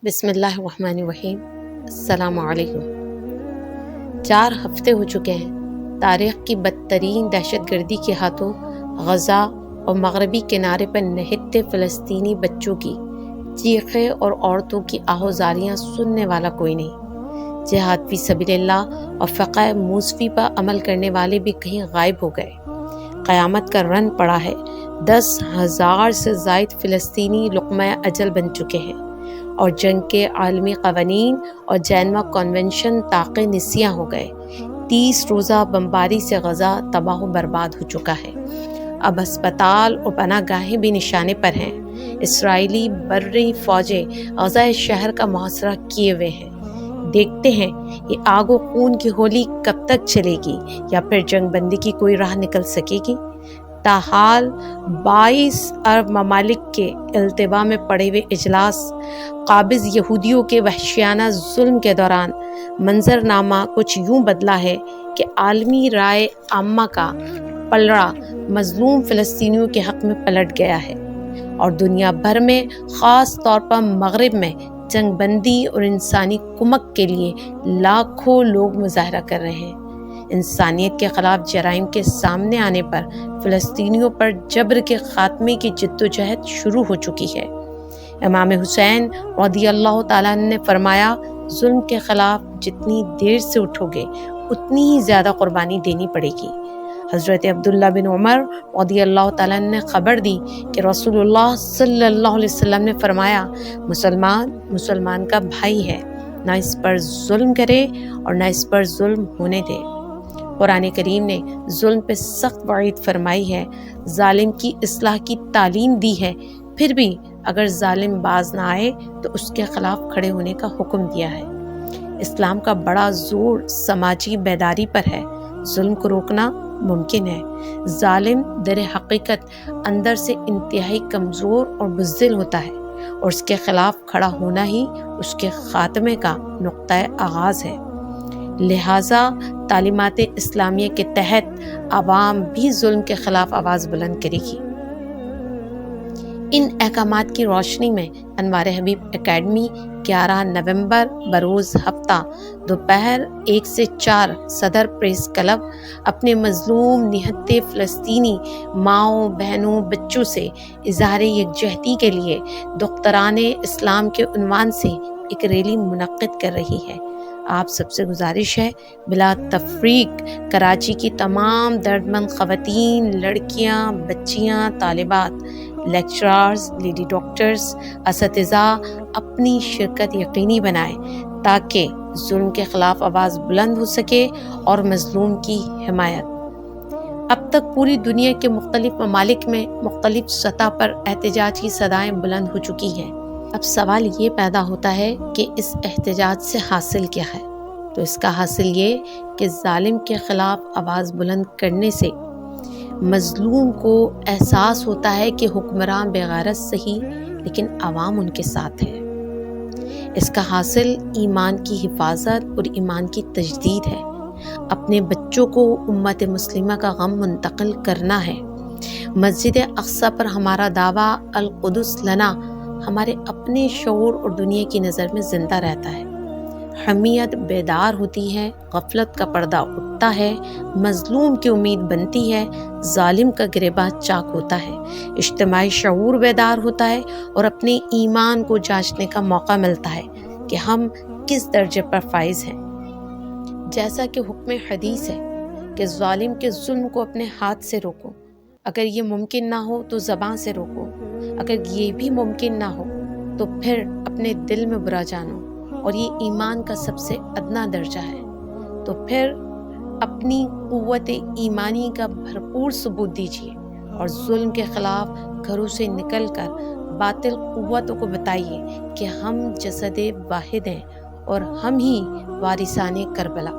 بسم اللہ الرحمن الرحیم۔ السلام علیکم۔ 4 ہفتے ہو چکے ہیں تاریخ کی بدترین دہشت گردی کے ہاتھوں غزہ اور مغربی کنارے پر نہتے فلسطینی بچوں کی چیخیں اور عورتوں کی آہوزاریاں سننے والا کوئی نہیں۔ جہاد فی سبیل اللہ اور فقہ موسوی پر عمل کرنے والے بھی کہیں غائب ہو گئے۔ قیامت کا رن پڑا ہے۔ 10,000 سے زائد فلسطینی لقمہ اجل بن چکے ہیں اور جنگ کے عالمی قوانین اور جنیوا کنونشن طاق نسیاں ہو گئے۔ 30 روزہ بمباری سے غزہ تباہ و برباد ہو چکا ہے۔ اب ہسپتال اور پناہ گاہیں بھی نشانے پر ہیں۔ اسرائیلی بری فوجیں غزہ شہر کا محاصرہ کیے ہوئے ہیں۔ دیکھتے ہیں یہ آگ و خون کی ہولی کب تک چلے گی یا پھر جنگ بندی کی کوئی راہ نکل سکے گی۔ تاحال 22 عرب ممالک کے التوا میں پڑے ہوئے اجلاس قابض یہودیوں کے وحشیانہ ظلم کے دوران منظرنامہ کچھ یوں بدلا ہے کہ عالمی رائے عامہ کا پلڑا مظلوم فلسطینیوں کے حق میں پلٹ گیا ہے اور دنیا بھر میں خاص طور پر مغرب میں جنگ بندی اور انسانی کمک کے لیے لاکھوں لوگ مظاہرہ کر رہے ہیں۔ انسانیت کے خلاف جرائم کے سامنے آنے پر فلسطینیوں پر جبر کے خاتمے کی جدوجہد شروع ہو چکی ہے۔ امام حسین رضی اللہ تعالیٰ عنہ نے فرمایا، ظلم کے خلاف جتنی دیر سے اٹھو گے اتنی ہی زیادہ قربانی دینی پڑے گی۔ حضرت عبداللہ بن عمر رضی اللہ تعالیٰ عنہ نے خبر دی کہ رسول اللہ صلی اللہ علیہ وسلم نے فرمایا، مسلمان کا بھائی ہے، نہ اس پر ظلم کرے اور نہ اس پر ظلم ہونے دے۔ قرآن کریم نے ظلم پہ سخت وعید فرمائی ہے، ظالم کی اصلاح کی تعلیم دی ہے، پھر بھی اگر ظالم باز نہ آئے تو اس کے خلاف کھڑے ہونے کا حکم دیا ہے۔ اسلام کا بڑا زور سماجی بیداری پر ہے۔ ظلم کو روکنا ممکن ہے۔ ظالم در حقیقت اندر سے انتہائی کمزور اور بزدل ہوتا ہے اور اس کے خلاف کھڑا ہونا ہی اس کے خاتمے کا نقطہ آغاز ہے۔ لہٰذا تعلیمات اسلامیہ کے تحت عوام بھی ظلم کے خلاف آواز بلند کرے گی۔ ان احکامات کی روشنی میں انوار حبیب اکیڈمی 11 نومبر بروز ہفتہ دوپہر 1 سے 4 صدر پریس کلب اپنے مظلوم نہتے فلسطینی ماؤں بہنوں بچوں سے اظہار یکجہتی کے لیے دختران اسلام کے عنوان سے ایک ریلی منعقد کر رہی ہے۔ آپ سب سے گزارش ہے بلا تفریق کراچی کی تمام دردمند خواتین، لڑکیاں، بچیاں، طالبات، لیکچرارز، لیڈی ڈاکٹرز، اساتذہ اپنی شرکت یقینی بنائیں تاکہ ظلم کے خلاف آواز بلند ہو سکے اور مظلوم کی حمایت۔ اب تک پوری دنیا کے مختلف ممالک میں مختلف سطح پر احتجاج کی صدائیں بلند ہو چکی ہیں۔ اب سوال یہ پیدا ہوتا ہے کہ اس احتجاج سے حاصل کیا ہے؟ تو اس کا حاصل یہ کہ ظالم کے خلاف آواز بلند کرنے سے مظلوم کو احساس ہوتا ہے کہ حکمران بغیرت صحیح لیکن عوام ان کے ساتھ ہے۔ اس کا حاصل ایمان کی حفاظت اور ایمان کی تجدید ہے۔ اپنے بچوں کو امت مسلمہ کا غم منتقل کرنا ہے۔ مسجد اقصی پر ہمارا دعویٰ القدس لنا ہمارے اپنے شعور اور دنیا کی نظر میں زندہ رہتا ہے۔ حمیت بیدار ہوتی ہے، غفلت کا پردہ اٹھتا ہے، مظلوم کی امید بنتی ہے، ظالم کا گریباں چاک ہوتا ہے، اجتماعی شعور بیدار ہوتا ہے اور اپنے ایمان کو جانچنے کا موقع ملتا ہے کہ ہم کس درجے پر فائز ہیں۔ جیسا کہ حکم حدیث ہے کہ ظالم کے ظلم کو اپنے ہاتھ سے روکو، اگر یہ ممکن نہ ہو تو زبان سے روکو، اگر یہ بھی ممکن نہ ہو تو پھر اپنے دل میں برا جانو، اور یہ ایمان کا سب سے ادنا درجہ ہے۔ تو پھر اپنی قوت ایمانی کا بھرپور ثبوت دیجیے اور ظلم کے خلاف گھروں سے نکل کر باطل قوتوں کو بتائیے کہ ہم جسد واحد ہیں اور ہم ہی وارثان کربلا۔